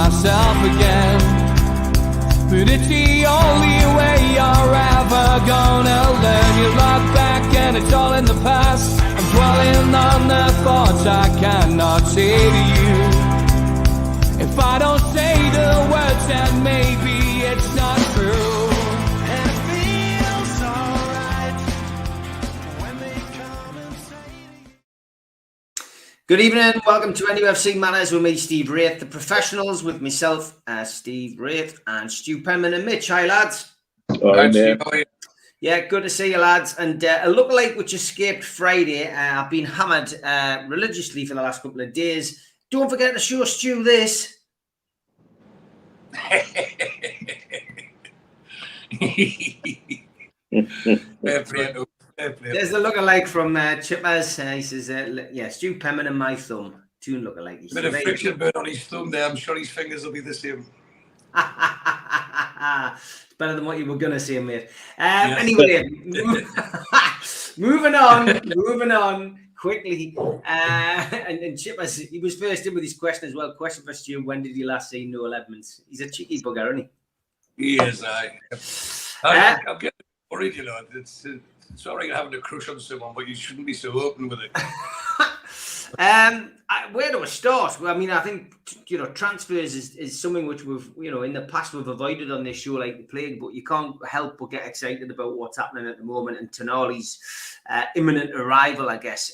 myself again. But it's the only way you're ever gonna learn. You look back and it's all in the past. I'm dwelling on the thoughts I cannot say to you. If I don't say the words, then maybe it's not true. And it feels alright when they come and say. Good evening, welcome to NUFC Matters with me, Steve Wraith, the professionals with myself, Steve Wraith, and Stu Penman and Mitch. Hi, lads. Yeah, good to see you, lads. And a lookalike which escaped Friday. I've been hammered religiously for the last couple of days. Don't forget to show Stu this. There's a lookalike from Chippers. He says, yeah, Stu Penman and my thumb. Two lookalike. Bit of friction burn on his thumb there. I'm sure his fingers will be the same. It's better than what you were going to say, mate. Anyway, moving on quickly. And Chippers, he was first in with his question as well. Question for Stu: when did you last see Noel Edmonds? He's a cheeky bugger, isn't he? He is. I'm getting worried, you know. It's all right having a crush on someone, but you shouldn't be so open with it. Where do I start? Well, I mean, I think, you know, transfers is something which we've, you know, in the past we've avoided on this show like the plague, but you can't help but get excited about what's happening at the moment and Tonali's imminent arrival, I guess.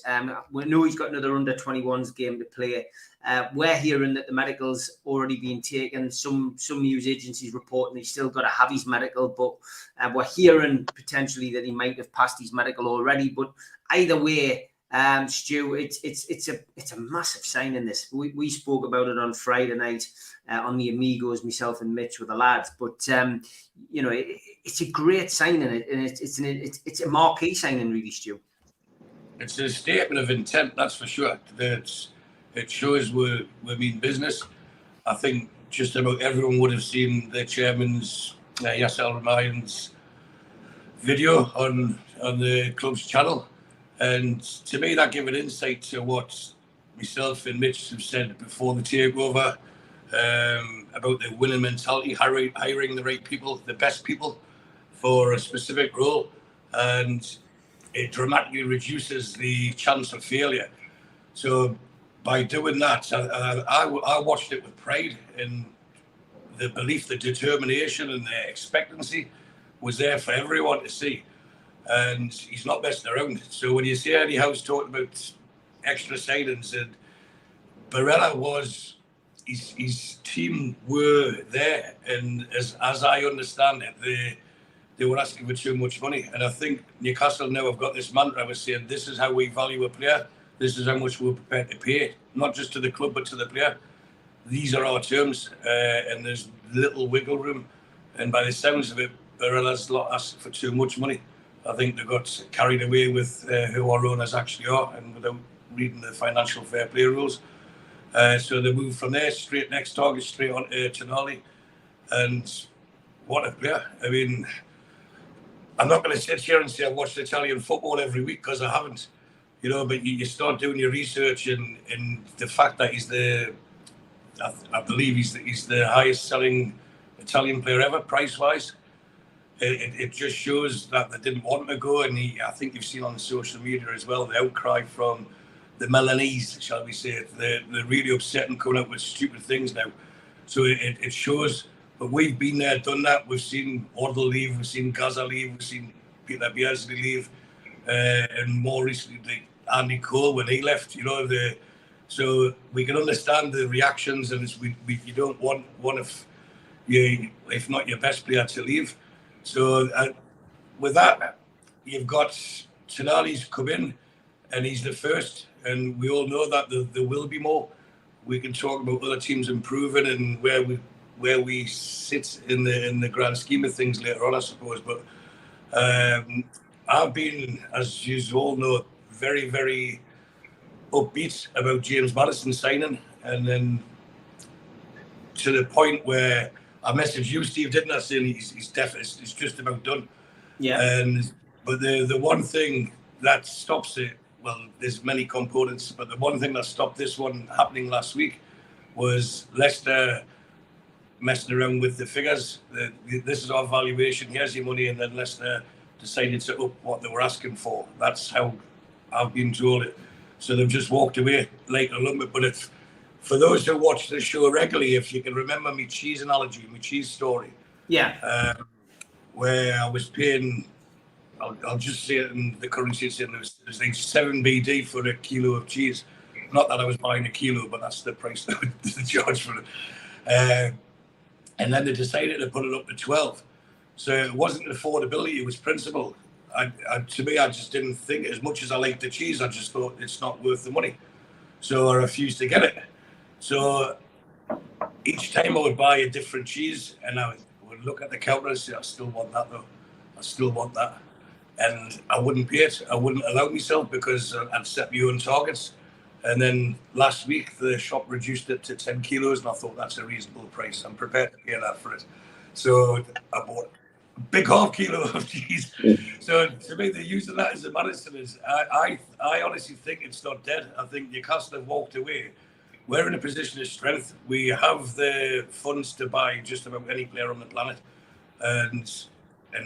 We know he's got another under-21s game to play. We're hearing that the medical's already been taken. Some news agencies reporting he's still got to have his medical, but we're hearing potentially that he might have passed his medical already. But either way, Stu, it's a massive signing. This we spoke about it on Friday night on the Amigos, myself and Mitch with the lads. But you know, it's a great signing, and it's a marquee signing, really, Stu. It's a statement of intent, that's for sure. It shows we mean business. I think just about everyone would have seen the chairman's Yasser Ramayan's video on the club's channel. And to me, that gave an insight to what myself and Mitch have said before the takeover about the winning mentality, hiring the right people, the best people for a specific role. And it dramatically reduces the chance of failure. So by doing that, I watched it with pride, and the belief, the determination and the expectancy was there for everyone to see. And he's not messing around. So when you see Eddie Howe's talking about extra signings, and Barella his team were there, and as I understand it, they were asking for too much money. And I think Newcastle now have got this mantra of saying, this is how we value a player, this is how much we're prepared to pay, not just to the club but to the player. These are our terms, and there's little wiggle room. And by the sounds of it, Barella's not asking for too much money. I think they got carried away with who our owners actually are, and without reading the financial fair play rules. So they moved from there next target straight on to Tonali. And what a player. I mean, I'm not going to sit here and say I've watched Italian football every week, because I haven't. You know, but you start doing your research, and the fact that he's I believe he's the highest selling Italian player ever, price-wise. It just shows that they didn't want him to go, and I think you've seen on social media as well the outcry from the Milanese, shall we say. They're really upset and coming up with stupid things now. So it shows. But we've been there, done that. We've seen Ordle leave, we've seen Gaza leave, we've seen Peter Beardsley leave, and more recently Andy Cole when he left. You know, so we can understand the reactions, and you don't want one of if not your best player to leave. So with that, you've got Tonali's come in, and he's the first, and we all know that there will be more. We can talk about other teams improving and where we sit in the grand scheme of things later on, I suppose. But I've been, as you all know, very, very upbeat about James Maddison signing, and then to the point where I messaged you, Steve, didn't I? Saying he's definitely, it's just about done. Yeah. But the one thing that stops it, well, there's many components, but the one thing that stopped this one happening last week was Leicester messing around with the figures. This is our valuation. Here's your money, and then Leicester decided to up what they were asking for. That's how I've been told it. So they've just walked away like a lump. But it's for those who watch the show regularly, if you can remember my cheese analogy, my cheese story. Yeah. Where I was paying, I'll just say it in the currency it's in, it was like 7 BD for a kilo of cheese. Not that I was buying a kilo, but that's the price they would charge for it. And then they decided to put it up to 12. So it wasn't affordability, it was principle. To me, I just didn't think, as much as I liked the cheese, I just thought it's not worth the money. So I refused to get it. So each time I would buy a different cheese, and I would look at the counter and say, I still want that though. I still want that. And I wouldn't pay it. I wouldn't allow myself because I'd set my own targets. And then last week, the shop reduced it to 10 kilos, and I thought that's a reasonable price. I'm prepared to pay that for it. So I bought a big half kilo of cheese. So to me, they're using that as a Maddison. I honestly think it's not dead. I think Newcastle have walked away. We're in a position of strength. We have the funds to buy just about any player on the planet, and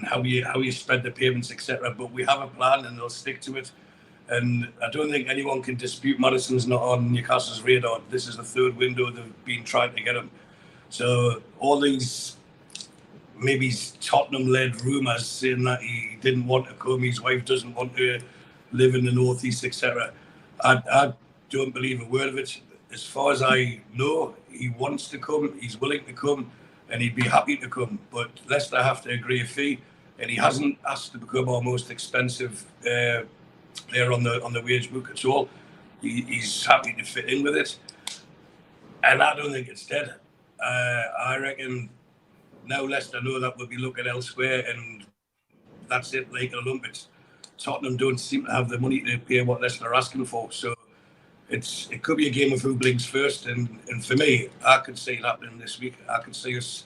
how you spread the payments, etc. But we have a plan, and they'll stick to it. And I don't think anyone can dispute Maddison's not on Newcastle's radar. This is the third window they've been trying to get him. So all these maybe Tottenham-led rumours saying that he didn't want to come, his wife doesn't want to live in the northeast, etc. I don't believe a word of it. As far as I know, he wants to come, he's willing to come, and he'd be happy to come. But Leicester have to agree a fee, and he hasn't asked to become our most expensive player on the wage book at all. He's happy to fit in with it, and I don't think it's dead. I reckon now Leicester know that we'll be looking elsewhere, and that's it. Like a lump, Tottenham don't seem to have the money to pay what Leicester are asking for, so it could be a game of who blinks first. And for me, I could see it happening this week. I could see us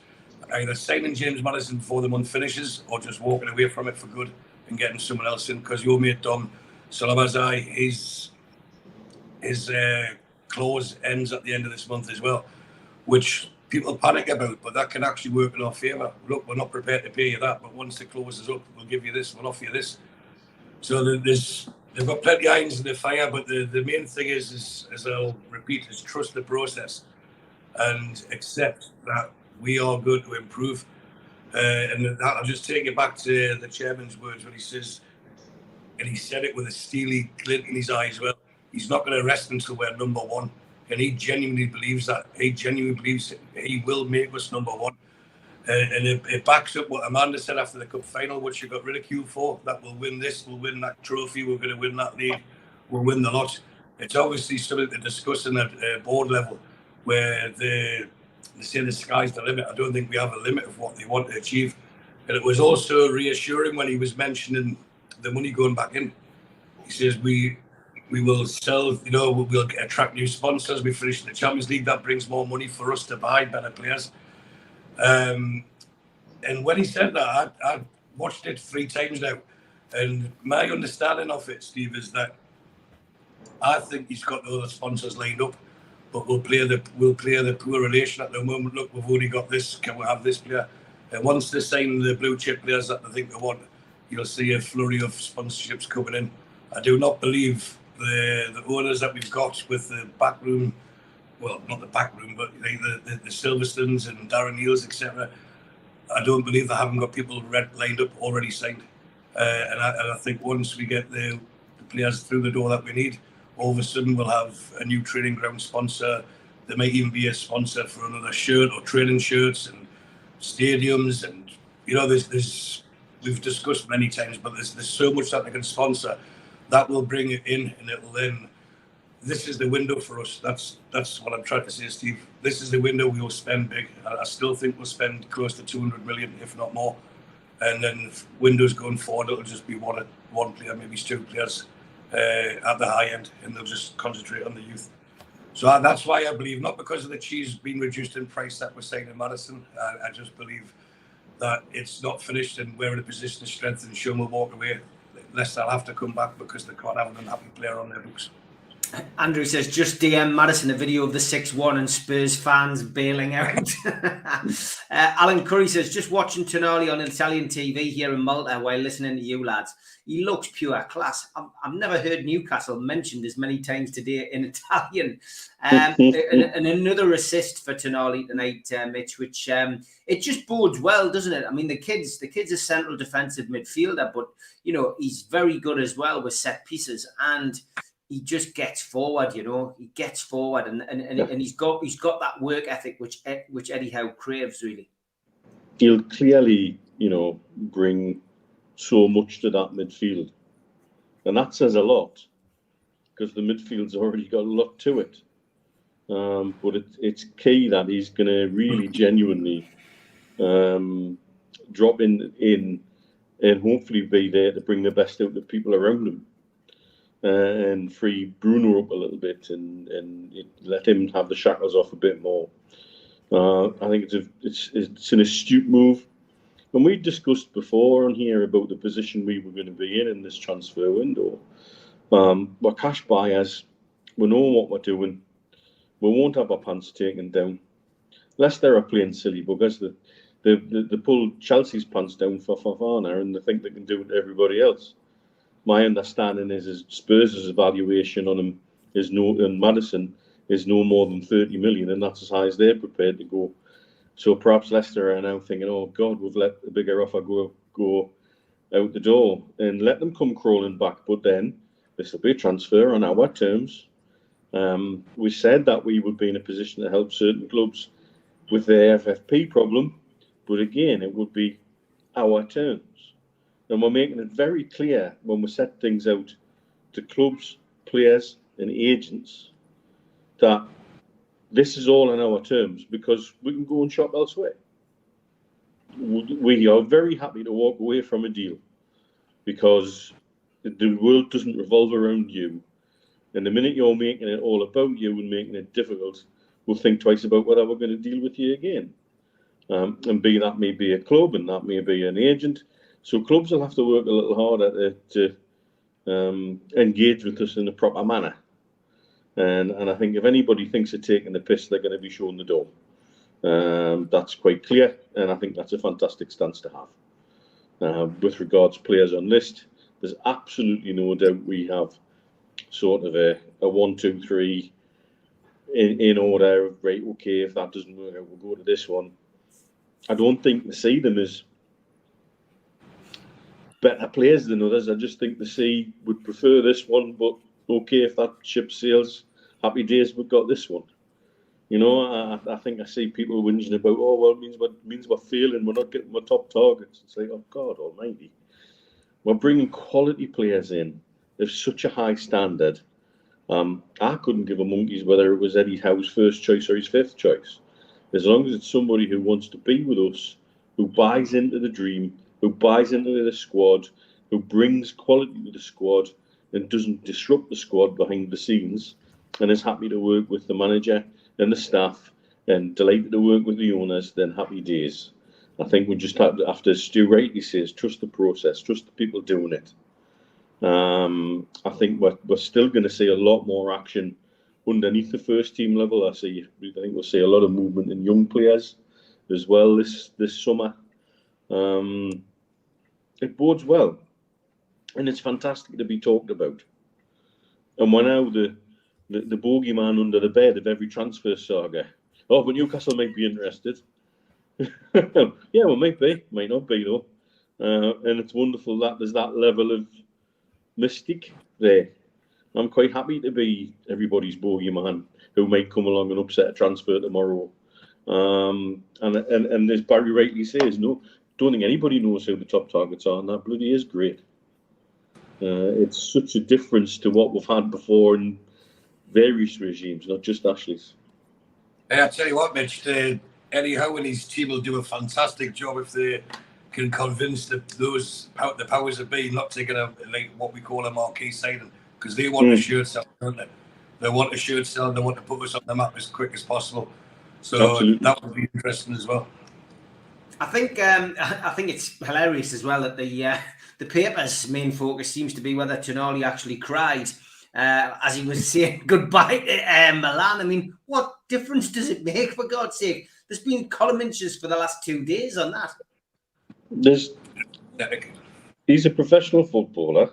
either signing James Maddison before the month finishes, or just walking away from it for good and getting someone else in, because your mate Dom Salamazai, his clause ends at the end of this month as well, which people panic about, but that can actually work in our favour. Look, we're not prepared to pay you that, but once the clause is up, we'll give you this, we'll offer you this. So they've got plenty of irons in the fire, but the main thing is, as I'll repeat, is trust the process and accept that we are going to improve. And I'll just take it back to the chairman's words when he says, and he said it with a steely glint in his eye as well, he's not going to rest until we're number one. And he genuinely believes that. He genuinely believes he will make us number one. And it backs up what Amanda said after the cup final, which she got ridiculed for, that we'll win this, we'll win that trophy, we're going to win that league, we'll win the lot. It's obviously something to discuss in at board level, where they say the sky's the limit. I don't think we have a limit of what they want to achieve. And it was also reassuring when he was mentioning the money going back in. He says we will sell, we'll attract new sponsors. We finish in the Champions League. That brings more money for us to buy better players. And when he said that, I watched it 3 times now. And my understanding of it, Steve, is that I think he's got the other sponsors lined up, but we'll play the poor relation at the moment. Look, we've only got this. Can we have this player? And once they sign the blue chip players that they think they want, you'll see a flurry of sponsorships coming in. I do not believe the owners that we've got with the back room, well, not the back room, but like the Silverstones and Darren Neals, etc. I don't believe they haven't got people lined up already signed. And I think once we get the players through the door that we need, all of a sudden we'll have a new training ground sponsor. There might even be a sponsor for another shirt or training shirts and stadiums. And, we've discussed many times, but there's so much that they can sponsor that will bring it in, and it'll then, this is the window for us. That's what I'm trying to say, Steve. This is the window we will spend big. I still think we'll spend close to 200 million, if not more. And then windows going forward, it'll just be one player, maybe 2 players at the high end, and they'll just concentrate on the youth. So that's why I believe, not because of the cheese being reduced in price that we're saying in Maddison, I just believe that it's not finished and we're in a position of strength, and Sean will walk away. Leicester will have to come back because they can't have an unhappy player on their books. Andrew says, just DM Maddison a video of the 6-1 and Spurs fans bailing out. Alan Curry says, just watching Tonali on Italian TV here in Malta while listening to you lads. He looks pure class. I've never heard Newcastle mentioned as many times today in Italian. And another assist for Tonali tonight, Mitch, which it just bodes well, doesn't it? I mean, the kid's a central defensive midfielder, but, you know, he's very good as well with set pieces, and he just gets forward, you know. He gets forward, and he's got that work ethic which Eddie Howe craves, really. He'll clearly, you know, bring so much to that midfield, and that says a lot, because the midfield's already got a lot to it. But it's key that he's going to really genuinely drop in and hopefully be there to bring the best out of the people around him. And free Bruno up a little bit and let him have the shackles off a bit more. I think it's an astute move. And we discussed before on here about the position we were going to be in this transfer window. We're cash buyers. We know what we're doing. We won't have our pants taken down. Leicester are playing silly because they pulled Chelsea's pants down for Fofana, and they think they can do it to everybody else. My understanding is Spurs' evaluation on him and Maddison is no more than 30 million, and that's as high as they're prepared to go. So perhaps Leicester are now thinking, oh God, we've let the bigger offer go out the door, and let them come crawling back. But then this will be a transfer on our terms. We said that we would be in a position to help certain clubs with their FFP problem, but again, it would be our terms. And we're making it very clear when we set things out to clubs, players and agents that this is all on our terms, because we can go and shop elsewhere. We are very happy to walk away from a deal because the world doesn't revolve around you. And the minute you're making it all about you and making it difficult, we'll think twice about whether we're going to deal with you again. And that may be a club and that may be an agent. So clubs will have to work a little harder to engage with us in a proper manner. And I think if anybody thinks of taking the piss, they're going to be shown the door. That's quite clear, and I think that's a fantastic stance to have. With regards to players on list, there's absolutely no doubt we have sort of a 1, 2, 3 in order. Right, okay, if that doesn't work out, we'll go to this one. I don't think they see them as better players than others. I just think the C would prefer this one, but okay, if that ship sails, happy days, we've got this one. You know, I think I see people whinging about, oh, well, it means we're failing, we're not getting our top targets. It's like, oh, God almighty. We're bringing quality players in of such a high standard. I couldn't give a monkey's whether it was Eddie Howe's first choice or his fifth choice. As long as it's somebody who wants to be with us, who buys into the dream, who buys into the squad, who brings quality to the squad and doesn't disrupt the squad behind the scenes, and is happy to work with the manager and the staff and delighted to work with the owners, then happy days. I think we just have to, after Stu rightly says, trust the process, trust the people doing it. I think we're still going to see a lot more action underneath the first team level. I think we'll see a lot of movement in young players as well this summer. It bodes well, and it's fantastic to be talked about. And we're now the bogeyman under the bed of every transfer saga. Oh, but Newcastle might be interested. Yeah, well, might be, might not be though. And it's wonderful that there's that level of mystique there. I'm quite happy to be everybody's bogeyman who might come along and upset a transfer tomorrow. And as Barry rightly says, no, don't think anybody knows who the top targets are, and that bloody is great. It's such a difference to what we've had before in various regimes, not just Ashley's. Hey, I tell you what, Mitch, Eddie Howe and his team will do a fantastic job if they can convince the powers that be not taking what we call a marquee signing, because they want a shirt sell, don't they? They want a shirt sell, and they want to put us on the map as quick as possible. So absolutely. That would be interesting as well. I think it's hilarious as well that the paper's main focus seems to be whether Tonali actually cried. as he was saying goodbye to Milan. I mean, what difference does it make, for God's sake? There's been column inches for the last 2 days on that. He's a professional footballer.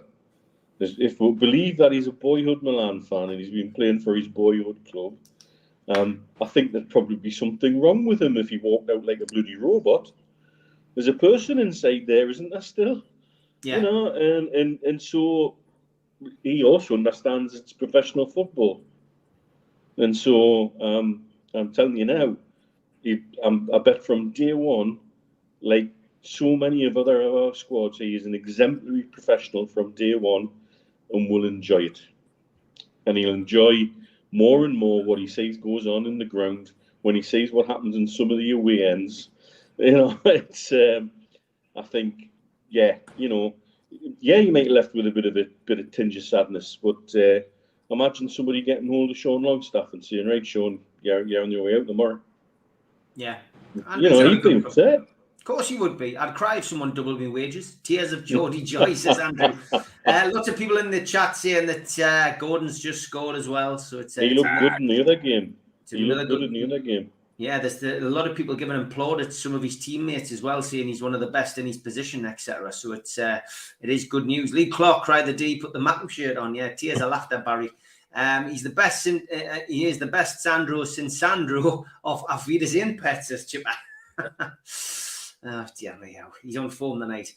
If we believe that he's a boyhood Milan fan and he's been playing for his boyhood club, I think there'd probably be something wrong with him if he walked out like a bloody robot. There's a person inside there, isn't there, still? Yeah. You know, and so he also understands it's professional football. And so I'm telling you now, I bet from day one, like so many of our squads, he is an exemplary professional from day one and will enjoy it. And he'll enjoy more and more what he sees goes on in the ground when he sees what happens in some of the away ends. You know, it's, I think, yeah, you know, yeah, you might be left with a bit of tinge of sadness, but imagine somebody getting hold of Sean Longstaff and saying, right, Sean, you're on your way out tomorrow. Yeah. You know, he'd be upset. Of course he would be. I'd cry if someone doubled my wages. Tears of Geordie joy, says Andrew. Lots of people in the chat saying that Gordon's just scored as well. So it's he looked good in the other game. He looked good in the other game. Yeah, there's a lot of people giving him plaudits, some of his teammates as well, saying he's one of the best in his position, etc. So it is good news. Lee Clark cried the D, put the Mackem shirt on. Yeah, tears of laughter, Barry. He's the best. He is the best Sandro since Sandro of Auf Wiedersehen, Pet, says Chipper. Oh, dear me, he's on form tonight.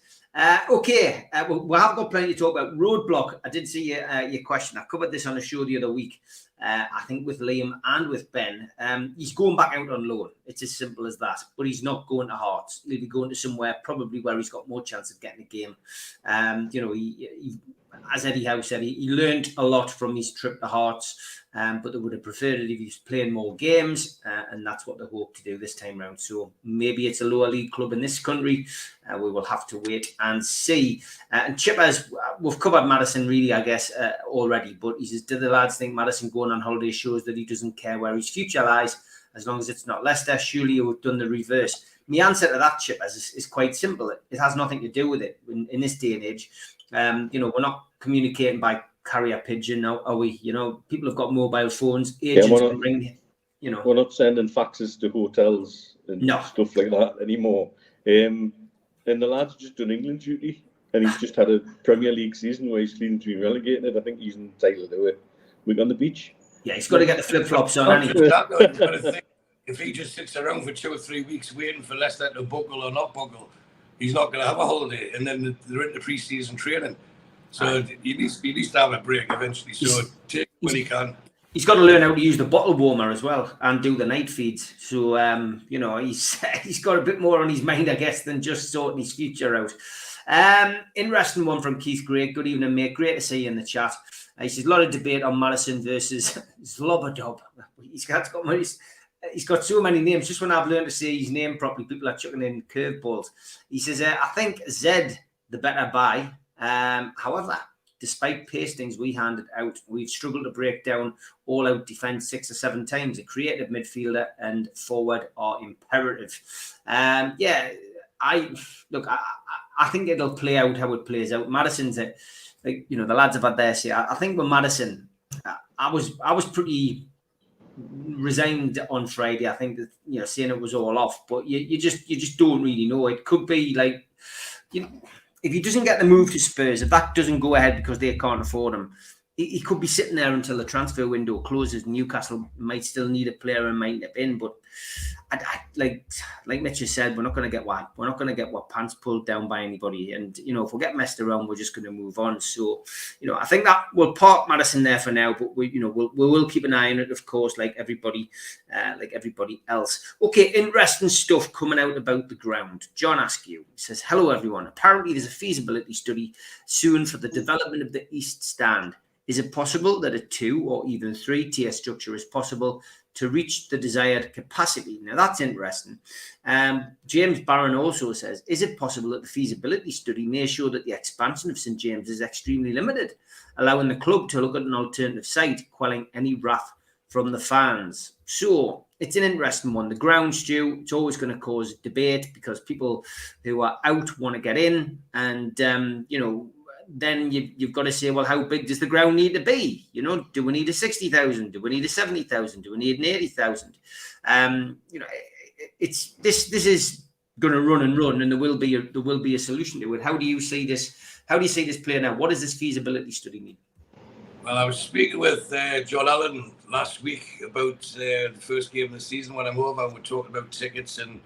Okay, we have got plenty to talk about. Roadblock, I did see your question. I covered this on a show the other week, I think with Liam and with Ben. He's going back out on loan. It's as simple as that. But he's not going to Hearts. He'll be going to somewhere probably where he's got more chance of getting a game. You know, he as Eddie Howe said, he learned a lot from his trip to Hearts, but they would have preferred it if he was playing more games, and that's what they hope to do this time round. So maybe it's a lower league club in this country. We will have to wait and see. And Chippers, we've covered Maddison really, I guess, already, but he says, do the lads think Maddison going on holiday shows that he doesn't care where his future lies, as long as it's not Leicester? Surely you would have done the reverse. My answer to that, Chippers, is quite simple. It has nothing to do with it in this day and age. You know, we're not communicating by carrier pigeon, are we? You know, people have got mobile phones. Agents can ring. You know, we're not sending faxes to hotels and stuff like that anymore. And the lad's just done England duty, and he's just had a Premier League season where he's leading to be relegated. I think he's entitled to a week on the beach. Yeah, he's got to get the flip flops on. If he just sits around for 2 or 3 weeks waiting for Leicester to buckle or not buckle, he's not going to have a holiday, and then they're into pre-season training. So he needs to have a break eventually. So take when he can. He's got to learn how to use the bottle warmer as well and do the night feeds. So you know, he's got a bit more on his mind, I guess, than just sorting his future out. Interesting one from Keith Gray. Good evening, mate. Great to see you in the chat. He says a lot of debate on Maddison versus Zlobodob. He's got so many names. Just when I've learned to say his name properly, people are chucking in curveballs. He says, I think Zed the better buy. However, despite pastings we handed out, we've struggled to break down all-out defence 6 or 7 times. A creative midfielder and forward are imperative. I think it'll play out how it plays out. Maddison's like, you know, the lads have had their say. I think with Maddison, I was pretty resigned on Friday. I think that, you know, saying it was all off, but you just don't really know. It could be like, you know, if he doesn't get the move to Spurs, if that doesn't go ahead because they can't afford him, he could be sitting there until the transfer window closes. Newcastle might still need a player and might nip in, but like Mitch has said, we're not going to get what pants pulled down by anybody. And you know, if we get messed around, we're just going to move on. So you know, I think that we'll park Maddison there for now, but we will keep an eye on it, of course, like everybody else. Okay, interesting stuff coming out about the ground. John Askew says, "Hello everyone. Apparently, there's a feasibility study soon for the development of the East Stand. Is it possible that a 2 or even 3 tier structure is possible to reach the desired capacity?" Now, that's interesting. James Barron also says, is it possible that the feasibility study may show that the expansion of St. James is extremely limited, allowing the club to look at an alternative site, quelling any wrath from the fans? So it's an interesting one. The ground, Stu, it's always going to cause debate because people who are out want to get in, and, you know, then you've got to say, well, how big does the ground need to be? You know, do we need a 60,000? Do we need a 70,000? Do we need an 80,000? You know, it's this is going to run, and there will be a solution to it. How do you see this? How do you see this playing out? What does this feasibility study mean? Well, I was speaking with John Allan last week about the first game of the season when I'm over. We're talking about tickets and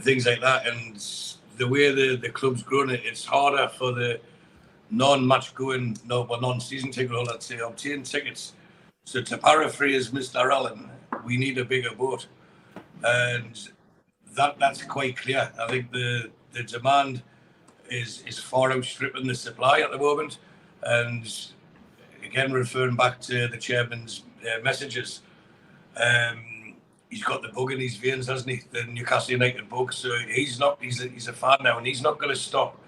things like that. And the way the club's grown, it's harder for the non-season ticket holder to obtain tickets. So to paraphrase Mr. Allan, we need a bigger boat. And that's quite clear. I think the demand is far outstripping the supply at the moment. And again, referring back to the chairman's messages, he's got the bug in his veins, hasn't he? The Newcastle United bug. So he's a fan now, and he's not going to stop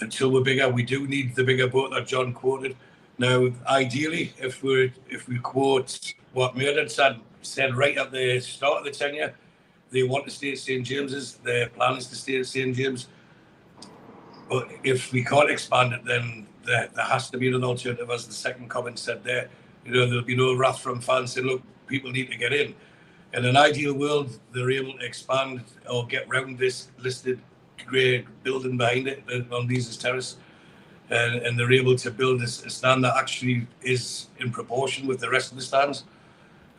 until we're bigger. We do need the bigger boat that John quoted. Now, ideally, if we quote what Maddison said right at the start of the tenure, they want to stay at St. James's. Their plan is to stay at St. James. But if we can't expand it, then there has to be an alternative, as the second comment said there. You know, there'll be no wrath from fans saying, look, people need to get in. In an ideal world, they're able to expand or get round this listed grey building behind it on Leazes Terrace. And they're able to build a stand that actually is in proportion with the rest of the stands.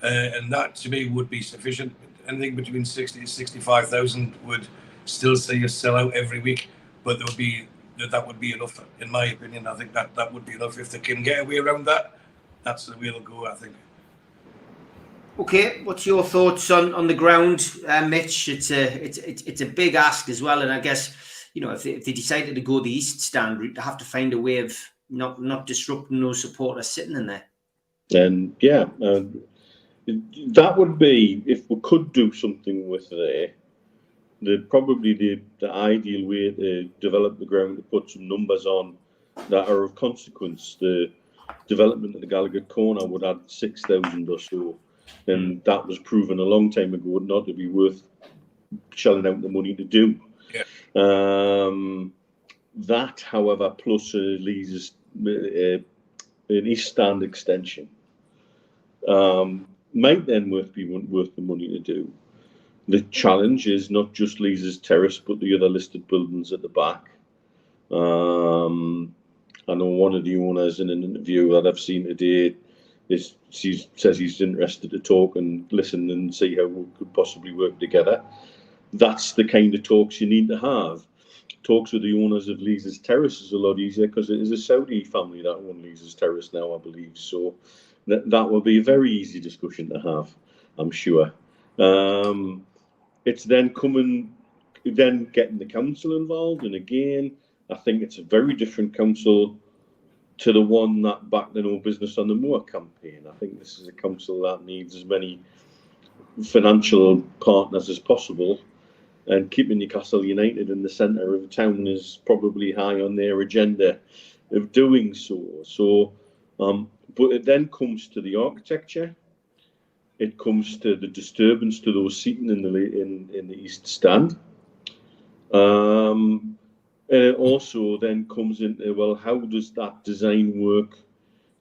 And that, to me, would be sufficient. Anything between 60 and 65,000 would still see us sell out every week. But that would be enough, in my opinion. I think that would be enough. If they can get away around that, that's the way they'll go, I think. Okay, what's your thoughts on the ground, Mitch? It's a big ask as well, and I guess, you know, if they decided to go the East Stand route, they have to find a way of not disrupting those supporters sitting in there. And that would be, if we could do something with there, probably the ideal way to develop the ground, to put some numbers on that are of consequence. The development of the Gallagher Corner would add 6,000 or so, and that was proven a long time ago not to be worth shelling out the money to do. Yeah. That, however, plus Leazes an East Stand extension might then be worth the money to do. The challenge is not just Leazes Terrace, but the other listed buildings at the back. I know one of the owners in an interview that I've seen today says he's interested to talk and listen and see how we could possibly work together. That's the kind of talks you need to have. Talks with the owners of Leazes Terrace is a lot easier because it is a Saudi family that own Leazes Terrace now, I believe. So that will be a very easy discussion to have, I'm sure. It's then getting the council involved, and again, I think it's a very different council to the one that backed the No Business on the Moor campaign. I think this is a council that needs as many financial partners as possible, and keeping Newcastle United in the centre of town is probably high on their agenda of doing so. But it then comes to the architecture. It comes to the disturbance to those seating in the East Stand. And it also then comes into, well, how does that design work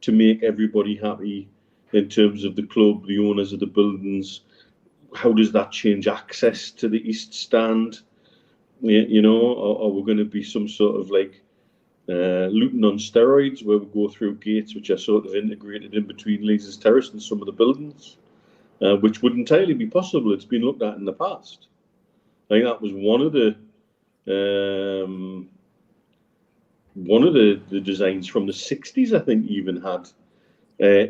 to make everybody happy in terms of the club, the owners of the buildings? How does that change access to the East Stand? You know, or we're going to be some sort of like Luton on steroids, where we go through gates which are sort of integrated in between Leazes Terrace and some of the buildings, which would entirely be possible. It's been looked at in the past. I think that was one of the designs from the 60s, I think, even had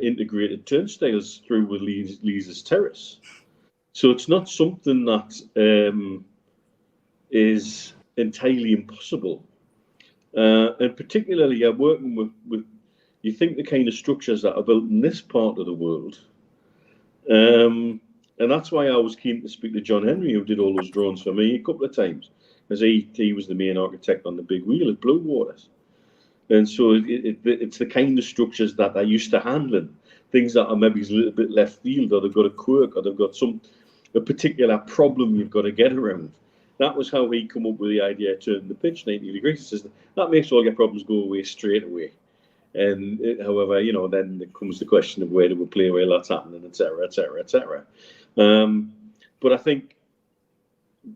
integrated turnstiles through with Leazes Terrace. So it's not something that is entirely impossible. And particularly, you're working with, you think the kind of structures that are built in this part of the world. And that's why I was keen to speak to John Henry, who did all those drawings for me a couple of times, as he was the main architect on the big wheel at Blue Waters. And so it's the kind of structures that they're used to handling, things that are maybe a little bit left field, or they've got a quirk, or they've got a particular problem you've got to get around. that was how he come up with the idea of turning the pitch 90 degrees. He says that makes all your problems go away straight away. And however, you know, then there comes the question of where do we play, where that's happening, etc., etc., etc. But I think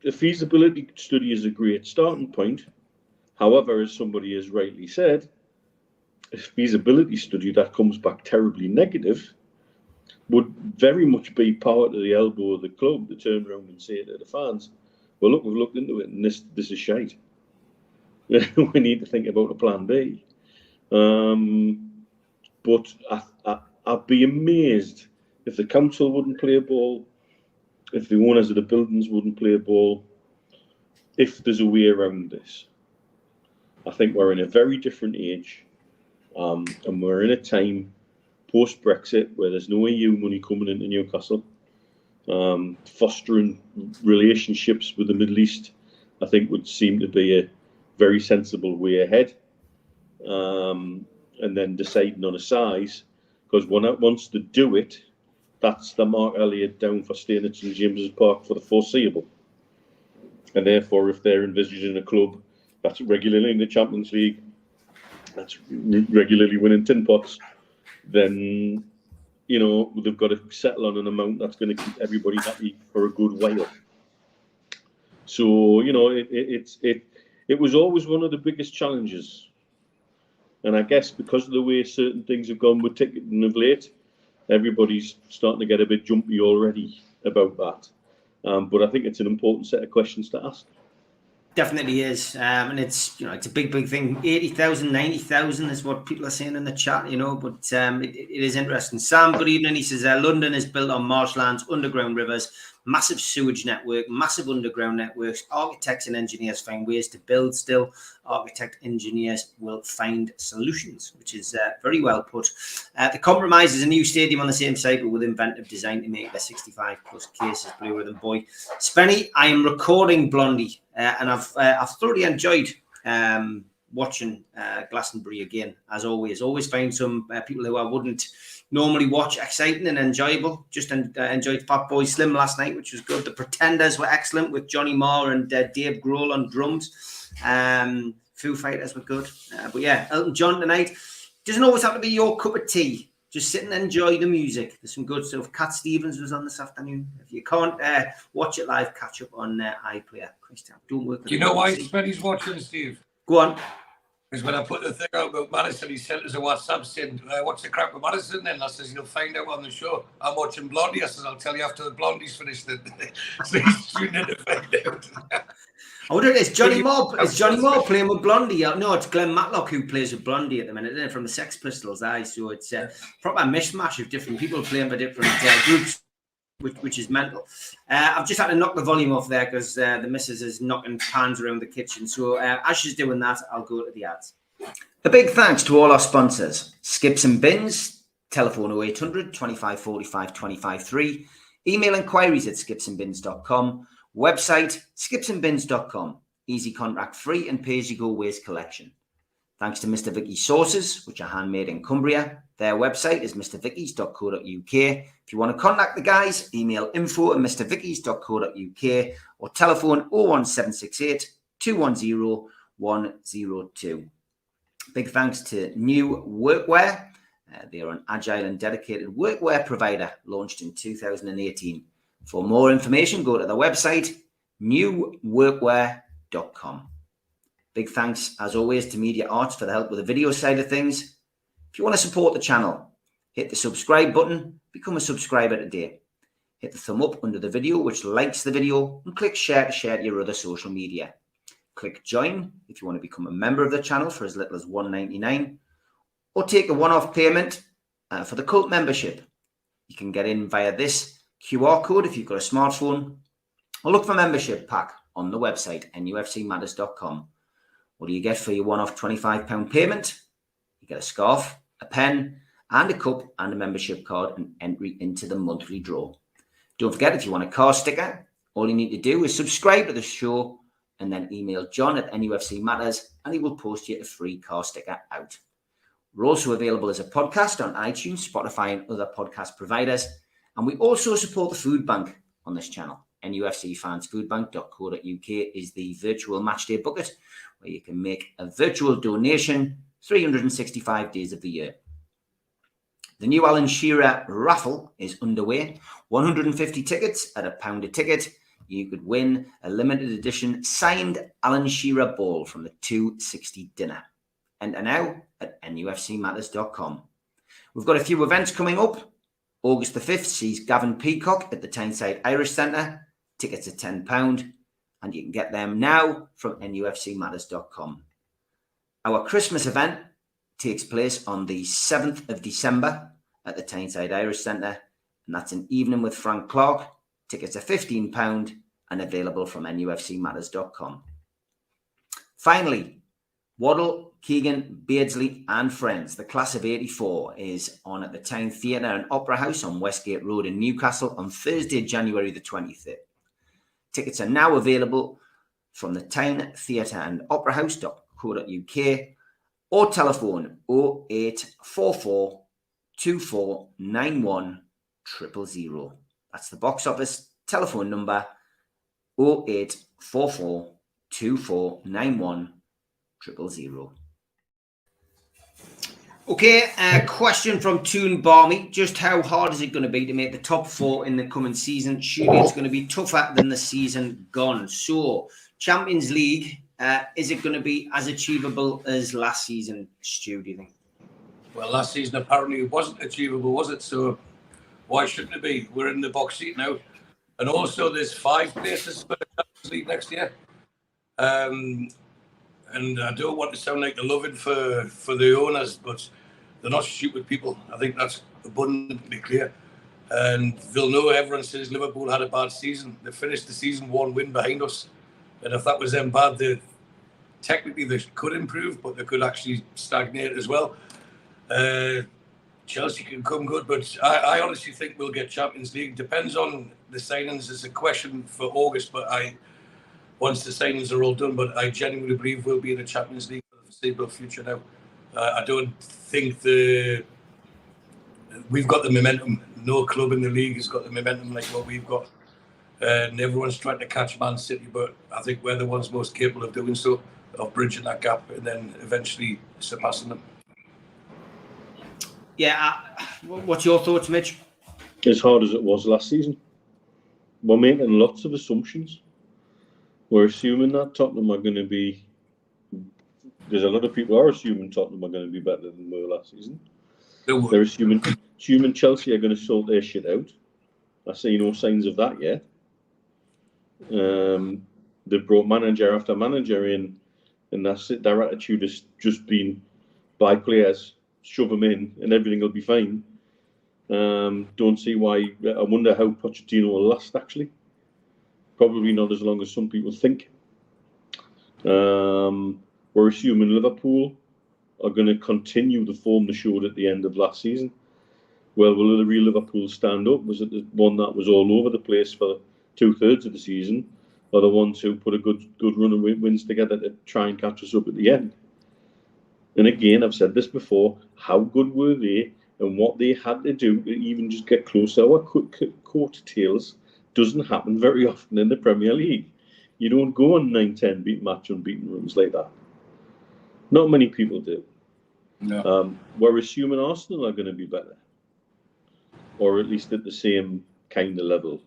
the feasibility study is a great starting point. However, as somebody has rightly said, a feasibility study that comes back terribly negative would very much be part of the elbow of the club to turn around and say to the fans, well, look, we've looked into it and this is shite. We need to think about a plan B. But I'd be amazed if the council wouldn't play a ball, if the owners of the buildings wouldn't play a ball, if there's a way around this. I think we're in a very different age, and we're in a time post-Brexit where there's no EU money coming into Newcastle. Fostering relationships with the Middle East, I think, would seem to be a very sensible way ahead. And then deciding on a size, because once they do it, that's the mark I laid down for staying at St James's Park for the foreseeable. And therefore, if they're envisaging a club that's regularly in the Champions League, that's regularly winning tin pots, then, you know, they've got to settle on an amount that's going to keep everybody happy for a good while. So, you know, it was always one of the biggest challenges. And I guess because of the way certain things have gone with ticketing of late, everybody's starting to get a bit jumpy already about that. But I think it's an important set of questions to ask. Definitely is. And it's, you know, it's a big thing. 80,000, 90,000 is what people are saying in the chat, you know, but it is interesting. Sam, good evening. He says, London is built on marshlands, underground rivers, massive sewage network, massive underground networks. Architects and engineers find ways to build still. Architect engineers will find solutions, which is very well put. The compromise is a new stadium on the same site, but with inventive design to make the 65 plus cases bluer than boy. Spenny, I am recording Blondie, and I've thoroughly enjoyed watching Glastonbury again, as always. Always find some people who I wouldn't normally watch exciting and enjoyable. Just enjoyed Fat Boy Slim last night, which was good. The Pretenders were excellent with Johnny Marr and Dave Grohl on drums. Foo Fighters were good. But yeah, Elton John tonight. Doesn't always have to be your cup of tea. Just sit and enjoy the music. There's some good stuff. Cat Stevens was on this afternoon. If you can't watch it live, catch up on iPlayer. Christian, don't work. Do you know why Spenny's watching, Steve? Go on. Because when I put the thing out about Maddison, he sent us a WhatsApp saying, what's the crap with Maddison then? I says, you'll find out on the show. I'm watching Blondie. I says, I'll tell you after the Blondie's finished. So he's tuning in to find out. I wonder if it's Johnny Moore. Is Johnny Moore playing with Blondie? No, it's Glenn Matlock who plays with Blondie at the minute, isn't it? From the Sex Pistols, so it's a proper mishmash of different people playing for different groups, which is mental. I've just had to knock the volume off there because the missus is knocking pans around the kitchen. So as she's doing that, I'll go to the ads. A big thanks to all our sponsors: Skips and Bins, telephone 0800 25 45 25 3, email inquiries at skipsandbins.com. Website, skipsandbins.com. Easy contract free and pay-as-you-go waste collection. Thanks to Mr. Vicky's sauces, which are handmade in Cumbria. Their website is mrvickies.co.uk. If you want to contact the guys, email info@mrvickies.co.uk or telephone 01768 210 102. Big thanks to New Workwear. They are an agile and dedicated workwear provider launched in 2018. For more information, go to the website, newworkwear.com. Big thanks, as always, to Media Arts for the help with the video side of things. If you want to support the channel, hit the subscribe button, become a subscriber today. Hit the thumb up under the video, which likes the video, and click share to share to your other social media. Click join if you want to become a member of the channel for as little as $1.99, or take a one-off payment for the cult membership. You can get in via this QR code if you've got a smartphone, or look for membership pack on the website, nufcmatters.com. What do you get for your one-off £25 payment? You get a scarf, a pen, and a cup, and a membership card, and entry into the monthly draw. Don't forget, if you want a car sticker, all you need to do is subscribe to the show and then email John at NUFC Matters, and he will post you a free car sticker out. We're also available as a podcast on iTunes, Spotify, and other podcast providers. And we also support the food bank on this channel, nufcfansfoodbank.co.uk is the virtual matchday bucket, where you can make a virtual donation 365 days of the year. The new Alan Shearer raffle is underway. 150 tickets at £1 a ticket. You could win a limited edition signed Alan Shearer ball from the 260 dinner. Enter now at nufcmatters.com. We've got a few events coming up. August the 5th sees Gavin Peacock at the Tyneside Irish Centre. Tickets are £10, and you can get them now from nufcmatters.com. Our Christmas event takes place on the 7th of December at the Tyneside Irish Centre, and that's an evening with Frank Clark. Tickets are £15 and available from nufcmatters.com. Finally, Waddle, Keegan, Beardsley and friends. The class of 84 is on at the Town Theatre and Opera House on Westgate Road in Newcastle on Thursday, January the 23rd. Tickets are now available from the Town Theatre and Opera House.co.uk or telephone 0844 2491 000. That's the box office telephone number 0844 2491 000. Okay, question from Toon Barmy. Just how hard is it going to be to make the top 4 in the coming season? Surely it's going to be tougher than the season gone. So, Champions League, is it going to be as achievable as last season, Stu, do you think? Well, last season apparently it wasn't achievable, was it? So why shouldn't it be? We're in the box seat now. And also there's 5 places for the Champions League next year. And I don't want to sound like a loving for the owners, but they're not stupid people. I think that's abundantly clear. And they'll know everyone says Liverpool had a bad season. They finished the season 1 win behind us. And if that was them bad, technically they could improve, but they could actually stagnate as well. Chelsea can come good, but I honestly think we'll get Champions League. Depends on the signings. It's a question for August, but once the signings are all done, but I genuinely believe we'll be in the Champions League for the foreseeable future now. I don't think we've got the momentum. No club in the league has got the momentum like what we've got. And everyone's trying to catch Man City, but I think we're the ones most capable of doing so, of bridging that gap and then eventually surpassing them. Yeah, what's your thoughts, Mitch? As hard as it was last season, we're making lots of assumptions. We're assuming that Tottenham are going to be, because a lot of people are assuming Tottenham are going to be better than we were last season. They're assuming Chelsea are going to sort their shit out. I see no signs of that yet. They've brought manager after manager in, and that's it. Their attitude has just been buy players, shove them in, and everything will be fine. Don't see why. I wonder how Pochettino will last, actually. Probably not as long as some people think. We're assuming Liverpool are going to continue the form they showed at the end of last season. Well, will the real Liverpool stand up? Was it the one that was all over the place for 2/3 of the season, or the ones who put a good run of wins together to try and catch us up at the end? And again, I've said this before, how good were they and what they had to do to even just get close to our coattails doesn't happen very often in the Premier League. You don't go on 9-10 match unbeaten runs like that. Not many people do. No. We're assuming Arsenal are going to be better, or at least at the same kind of level.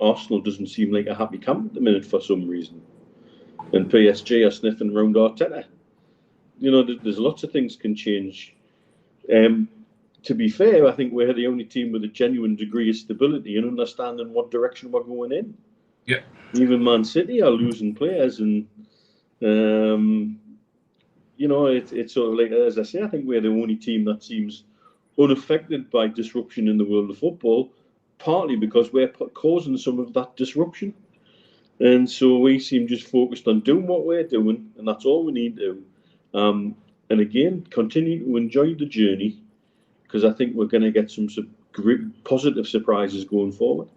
Arsenal doesn't seem like a happy camp at the minute for some reason. And PSG are sniffing round Arteta. You know, there's lots of things can change. To be fair, I think we're the only team with a genuine degree of stability and understanding what direction we're going in. Yeah. Even Man City are losing players, and you know, it's sort of like, as I say, I think we're the only team that seems unaffected by disruption in the world of football, partly because we're causing some of that disruption. And so we seem just focused on doing what we're doing, and that's all we need to do. And again, continue to enjoy the journey, because I think we're going to get some great positive surprises going forward.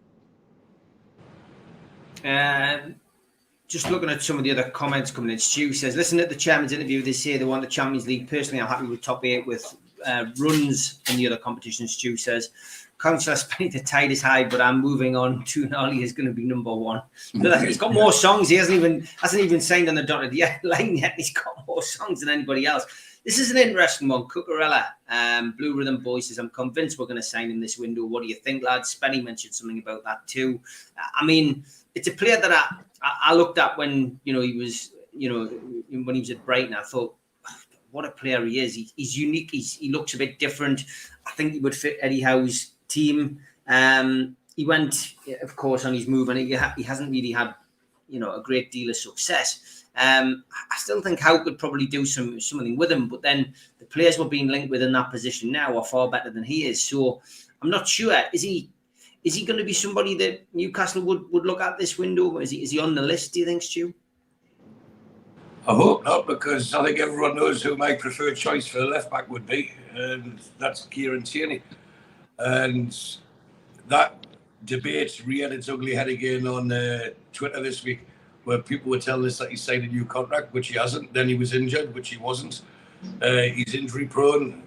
Just looking at some of the other comments coming in, Stu says, listen at the chairman's interview, they say they want the Champions League. Personally, I'm happy with top 8 with runs in the other competitions. Stu says, Councillor Spenny, the tide is high, but I'm moving on. Tunali is going to be number one. But he's got more songs. He hasn't even signed on the dotted line yet. He's got more songs than anybody else. This is an interesting one. Cucurella, Blue Rhythm Boy says, I'm convinced we're going to sign in this window. What do you think, lads? Spenny mentioned something about that too. I mean, it's a player that I looked at when, he was, when he was at Brighton. I thought, what a player he is. He's unique. He looks a bit different. I think he would fit Eddie Howe's team. He went, of course, on his move, and he hasn't really had, a great deal of success. I still think Howe could probably do something with him, but then the players we're being linked with in that position now are far better than he is. So I'm not sure. Is he going to be somebody that Newcastle would look at this window? Is he on the list, do you think, Stu? I hope not, because I think everyone knows who my preferred choice for left back would be, and that's Kieran Tierney. And that debate reared its ugly head again on Twitter this week, where people were telling us that he signed a new contract, which he hasn't. Then he was injured, which he wasn't. He's injury prone.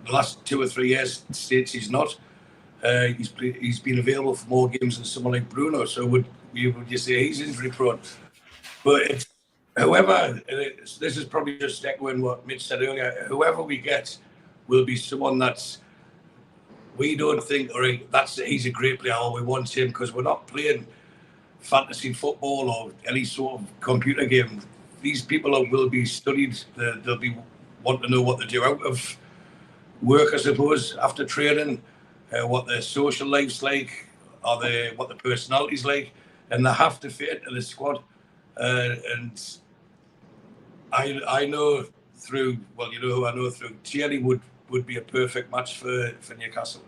The last 2 or 3 years states he's not. He's been available for more games than someone like Bruno. So would you say he's injury prone? But this is probably just echoing what Mitch said earlier. Whoever we get will be someone that's, we don't think, all right, he's a great player, or we want him, because we're not playing fantasy football or any sort of computer game. These people will be studied. They'll be want to know what they do out of work, I suppose, after training, what their social life's like, what the personality's like, and they have to fit into the squad. And I know through, who I know through, Tierney would be a perfect match for Newcastle.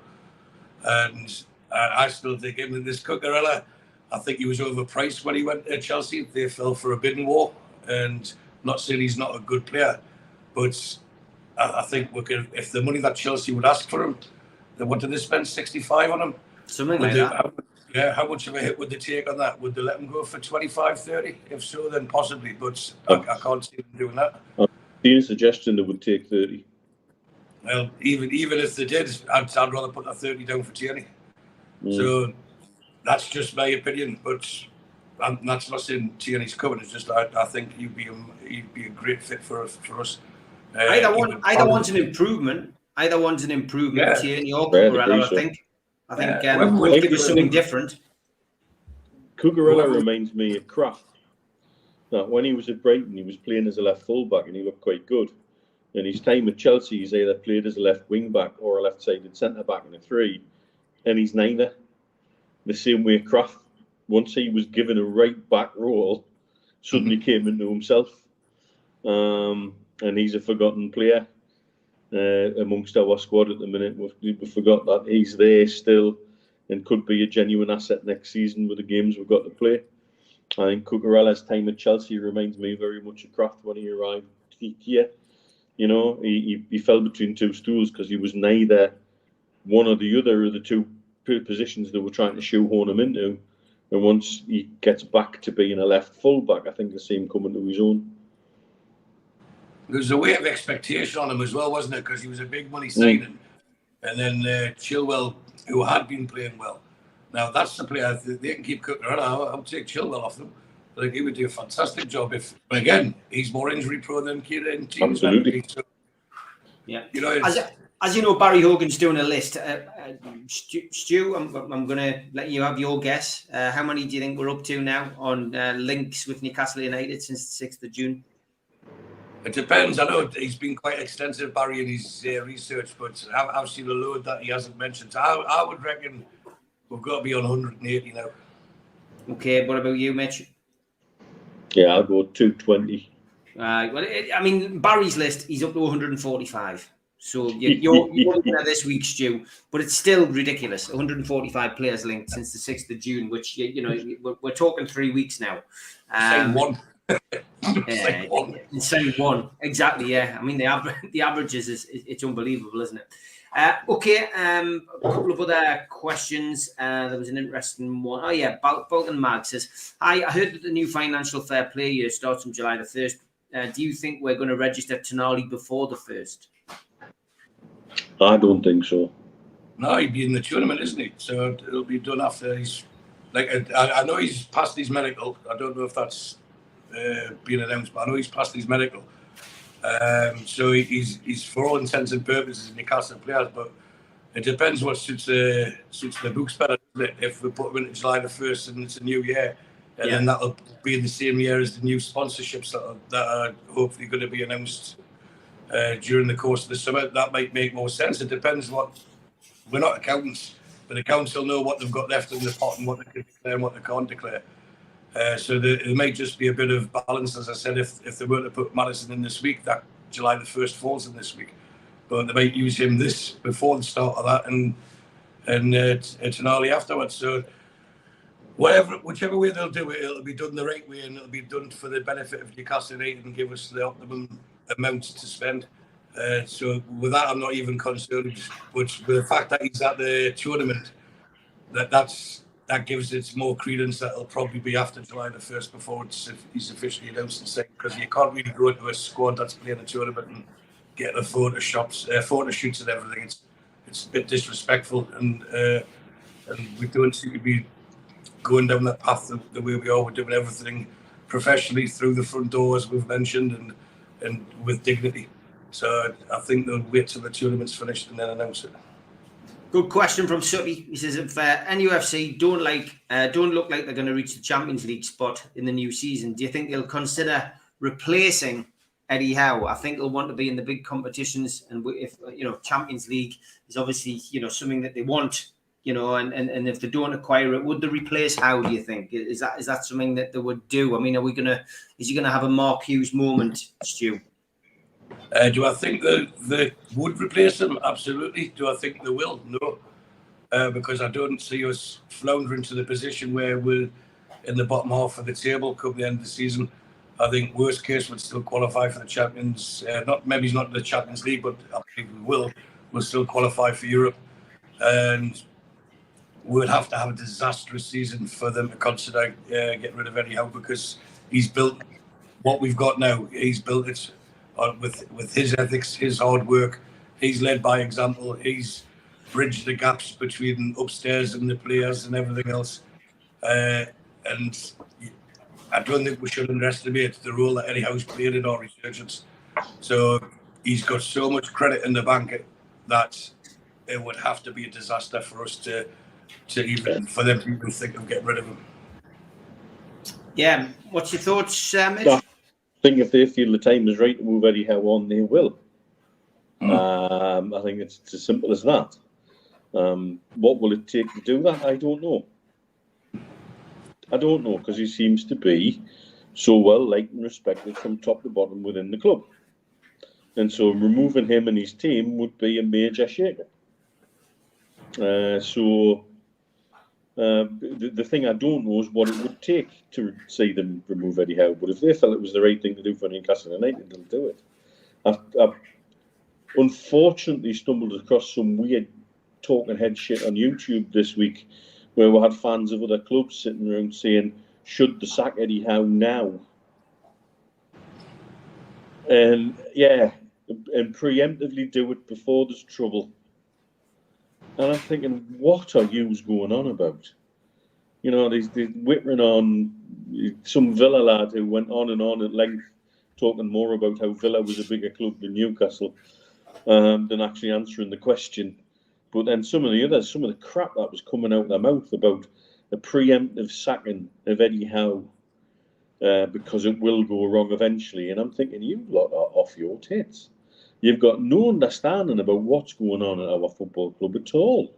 And I still think him in this Cucurella, I think he was overpriced when he went to Chelsea. They fell for a bidding war, and I'm not saying he's not a good player, but I think if the money that Chelsea would ask for him, what did they spend 65 on him? Something like that. How much of a hit would they take on that? Would they let him go for 25, 30? If so, then possibly, but I can't see them doing that. I've seen a suggestion they would take 30. Well, even if they did, I'd rather put that 30 down for Tierney. So that's just my opinion, but that's not saying Tierney's coming. It's just I think he'd be a great fit for us. Either one's an improvement. Yeah. Tierney or Cucurella, I think both give us something different. Cucurella reminds me of Kraft. Now, when he was at Brighton, he was playing as a left full-back and he looked quite good. In his time at Chelsea, he's either played as a left wing-back or a left-sided centre-back in a 3, and he's neither. The same way Kraft, once he was given a right-back role, suddenly came into himself. And he's a forgotten player amongst our squad at the minute. We've forgot that he's there still and could be a genuine asset next season with the games we've got to play. I think Cucurella's time at Chelsea reminds me very much of Kraft when he arrived here. He fell between two stools because he was neither one or the other of the two positions they were trying to shoehorn him into. And once he gets back to being a left full-back, I think the same coming to his own. There's a weight of expectation on him as well, wasn't it? Because he was a big money signing. And then Chilwell, who had been playing well. Now, that's the player, they can keep cooking around. I'll take Chilwell off them. I think he would do a fantastic job but again, he's more injury prone than Kieran Tierney. Absolutely. So, yeah. As you know, Barry Hogan's doing a list. Stu, I'm going to let you have your guess. How many do you think we're up to now on links with Newcastle United since the 6th of June? It depends. I know he's been quite extensive, Barry, in his research, but I've seen a load that he hasn't mentioned. So I would reckon we've got to be on 180 now. Okay, what about you, Mitch? Yeah, I'll go 220. Barry's list, he's up to 145. So you're looking at this week, Stu, but it's still ridiculous. 145 players linked since the 6th of June, which, we're talking 3 weeks now. Same one. Insane one. Exactly, yeah. I mean, the averages, it's unbelievable, isn't it? A couple of other questions. There was an interesting one. Oh, yeah, Balkan Mag says, hi, I heard that the new financial fair play year starts on July the 1st. Do you think we're going to register Tonali before the 1st? I don't think so. No, he'd be in the tournament, isn't he? So it'll be done after he's I know he's passed his medical. I don't know if that's been announced, but I know he's passed his medical. So he's for all intents and purposes a Newcastle player, but it depends what suits the books better, isn't it? If we put him into July the 1st and it's a new year, and then that'll be in the same year as the new sponsorships that are hopefully going to be announced during the course of the summer. That might make more sense. It depends we're not accountants, but the council know what they've got left in the pot and what they can declare and what they can't declare. So there might just be a bit of balance, as I said, if they were to put Maddison in this week, that July the 1st falls in this week. But they might use him before the start of that and Tonali afterwards. So whichever way they'll do it, it'll be done the right way and it'll be done for the benefit of Newcastle United and give us the optimum amount to spend. So with that, I'm not even concerned. But with the fact that he's at the tournament, that gives it more credence that it'll probably be after July the 1st before he's officially announced and second, because you can't really go into a squad that's playing a tournament and get the photo shoots and everything. It's a bit disrespectful, and we don't seem to be going down that path the way we are. We're doing everything professionally through the front door, as we've mentioned, and with dignity. So I think they'll wait till the tournament's finished and then announce it. Good question from Sutty. He says, if NUFC don't look like they're going to reach the Champions League spot in the new season, do you think they'll consider replacing Eddie Howe? I think they'll want to be in the big competitions, and if Champions League is obviously something that they want, and if they don't acquire it, would they replace Howe? Do you think is that something that they would do? I mean, is he gonna have a Mark Hughes moment, Stu? Do I think they would replace him? Absolutely. Do I think they will? No, because I don't see us floundering to the position where we're in the bottom half of the table come the end of the season. I think worst case would still qualify for the Champions. Not the Champions League, but I think we will. We'll still qualify for Europe, and we'd have to have a disastrous season for them to consider getting rid of Eddie Howe, because he's built what we've got now. He's built it with his ethics, his hard work. He's led by example. He's bridged the gaps between upstairs and the players and everything else. And I don't think we should underestimate the role that Eddie Howe's played in our resurgence. So he's got so much credit in the bank that it would have to be a disaster for us to even for them to even think of getting rid of him. Yeah, what's your thoughts, Mitch? I think if they feel the time is right to move Eddie Howe on, they will. I think it's as simple as that. What will it take to do that? I don't know. Because he seems to be so well liked and respected from top to bottom within the club. And so removing him and his team would be a major shaker. The thing I don't know is what it would take to see them remove Eddie Howe. But if they felt it was the right thing to do for Newcastle United, they'll do it. I've unfortunately stumbled across some weird talking head shit on YouTube this week, where we had fans of other clubs sitting around saying, should they sack Eddie Howe now? And preemptively do it before there's trouble. And I'm thinking, what are you going on about? These whittering on some Villa lad who went on and on at length, talking more about how Villa was a bigger club than Newcastle than actually answering the question. But then some of the crap that was coming out of their mouth about the preemptive sacking of Eddie Howe because it will go wrong eventually. And I'm thinking, you lot are off your tits. You've got no understanding about what's going on at our football club at all.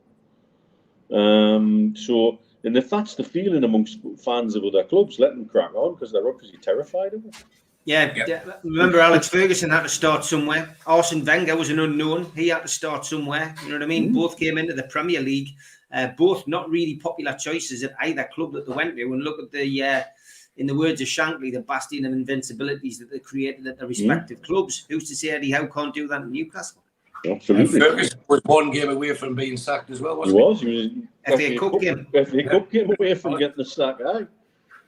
And if that's the feeling amongst fans of other clubs, let them crack on, because they're obviously terrified of it. Yeah. Remember, Alex Ferguson had to start somewhere. Arsene Wenger was an unknown. He had to start somewhere. You know what I mean? Both came into the Premier League. Both not really popular choices at either club that they went to. And look at the, in the words of Shankly, the bastion of invincibilities that they created at their respective clubs. Who's to say Eddie Howe can't do that in Newcastle? Absolutely. Ferguson was one game away from being sacked as well, wasn't he? He was. FA Cup game. FA Cup game away from getting the sack.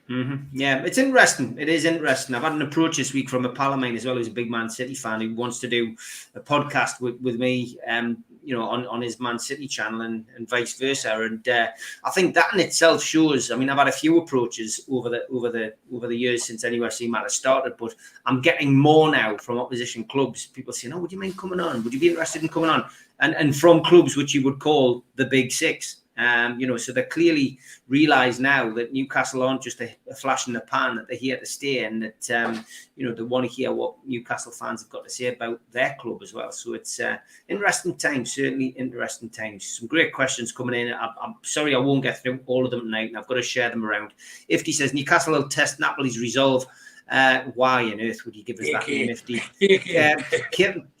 Yeah, it's interesting. It is interesting. I've had an approach this week from a pal of mine as well, who's a big Man City fan, who wants to do a podcast with me, on his Man City channel and vice versa. And I think that in itself shows. I mean, I've had a few approaches over the years since NUFC Matter started, but I'm getting more now from opposition clubs. People saying, "Oh, would you mind coming on? Would you be interested in coming on?" And from clubs which you would call the Big Six. So they clearly realise now that Newcastle aren't just a flash in the pan, that they're here to stay, and that they want to hear what Newcastle fans have got to say about their club as well. So it's interesting times, certainly interesting times. Some great questions coming in. I'm sorry I won't get through all of them tonight, and I've got to share them around. Ifty says Newcastle will test Napoli's resolve. Why on earth would you give us that name, Ifty?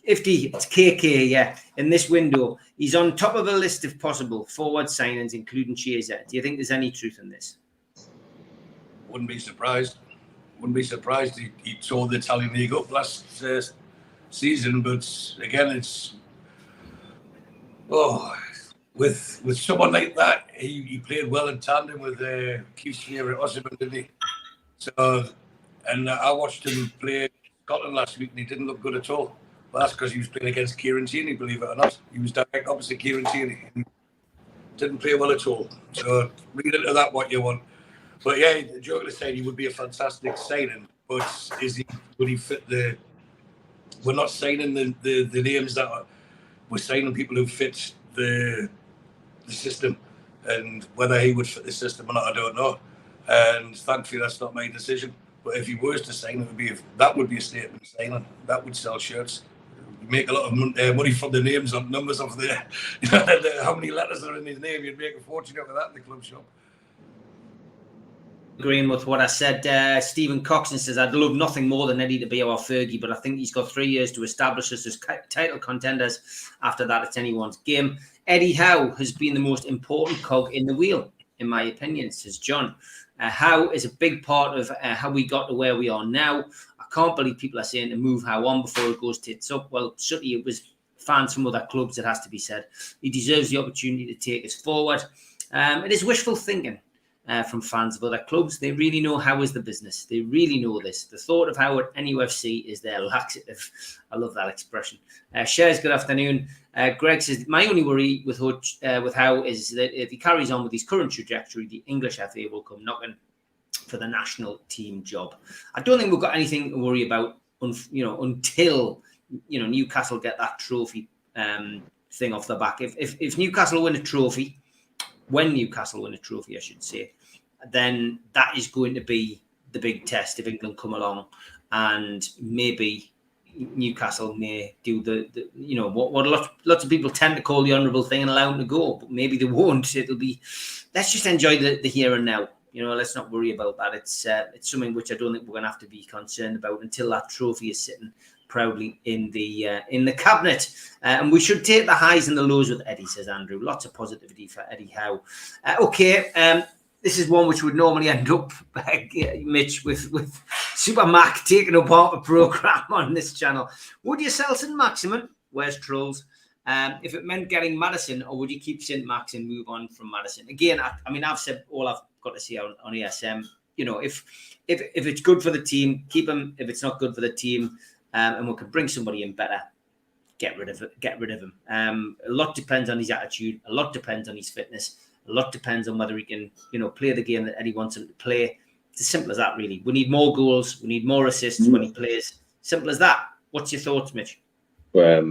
Ifty, it's KK, yeah. In this window, he's on top of a list of possible forward signings, including Chiesa. Do you think there's any truth in this? Wouldn't be surprised. He tore the Italian league up last season, but again, it's with someone like that, he played well in tandem with Keith's favourite Osimhen, didn't he? So, and I watched him play Scotland last week, and he didn't look good at all. But that's because he was playing against Kieran Tierney, believe it or not. He was direct opposite Kieran Tierney. He didn't play well at all. So read into that what you want. But yeah, joking aside, he would be a fantastic signing. But would he fit the? We're not signing the names that we're signing people who fit the system, and whether he would fit the system or not, I don't know. And thankfully, that's not my decision. But if he was to sign, that would be a statement signing. That would sell shirts. You'd make a lot of money from the names and numbers of how many letters are in his name. You'd make a fortune out of that in the club shop. Agreeing with what I said, Stephen Coxon says, I'd love nothing more than Eddie to be our Fergie, but I think he's got 3 years to establish us as title contenders. After that, it's anyone's game. Eddie Howe has been the most important cog in the wheel, in my opinion, says John. Howe is a big part of how we got to where we are now. I can't believe people are saying to move Howe on before it goes tits up. Well, certainly it was fans from other clubs, it has to be said. He deserves the opportunity to take us forward. It is wishful thinking from fans of other clubs. They really know how is the business. They really know this. The thought of how at NUFC is their laxative. I love that expression. Shares, good afternoon. Greg says, my only worry with Howe is that if he carries on with his current trajectory, the English FA will come knocking for the national team job. I don't think we've got anything to worry about, until Newcastle get that trophy thing off the back. If Newcastle win a trophy, when Newcastle win a trophy, I should say, then that is going to be the big test if England come along, and maybe Newcastle may do what lots of people tend to call the honourable thing and allow them to go, but maybe they won't. It'll be, let's just enjoy the here and now. Let's not worry about that. It's something which I don't think we're going to have to be concerned about until that trophy is sitting proudly in the cabinet. And we should take the highs and the lows with Eddie, says Andrew. Lots of positivity for Eddie Howe. This is one which would normally end up, Mitch, with Super Mac taking up half a programme on this channel. Would you sell Saint-Maximin? Where's Trolls? If it meant getting Maddison, or would you keep Saint-Max and move on from Maddison? Again, I've said all I've got to say on ESM. If it's good for the team, keep him. If it's not good for the team, and we can bring somebody in better, get rid of him. A lot depends on his attitude. A lot depends on his fitness. A lot depends on whether he can, play the game that Eddie wants him to play. It's as simple as that, really. We need more goals. We need more assists when he plays. Simple as that. What's your thoughts, Mitch? I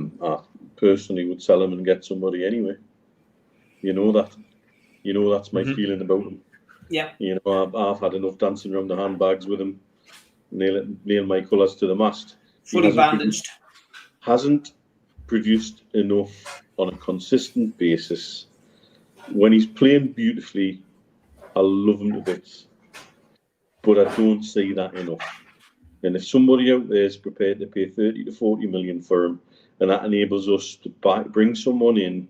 personally would sell him and get somebody anyway. That's my feeling about him. Yeah. I've had enough dancing around the handbags with him. Nail my colours to the mast. Fully bandaged. Hasn't produced enough on a consistent basis. When he's playing beautifully, I love him to bits. But I don't see that enough. And if somebody out there is prepared to pay 30 to 40 million for him, and that enables us to bring someone in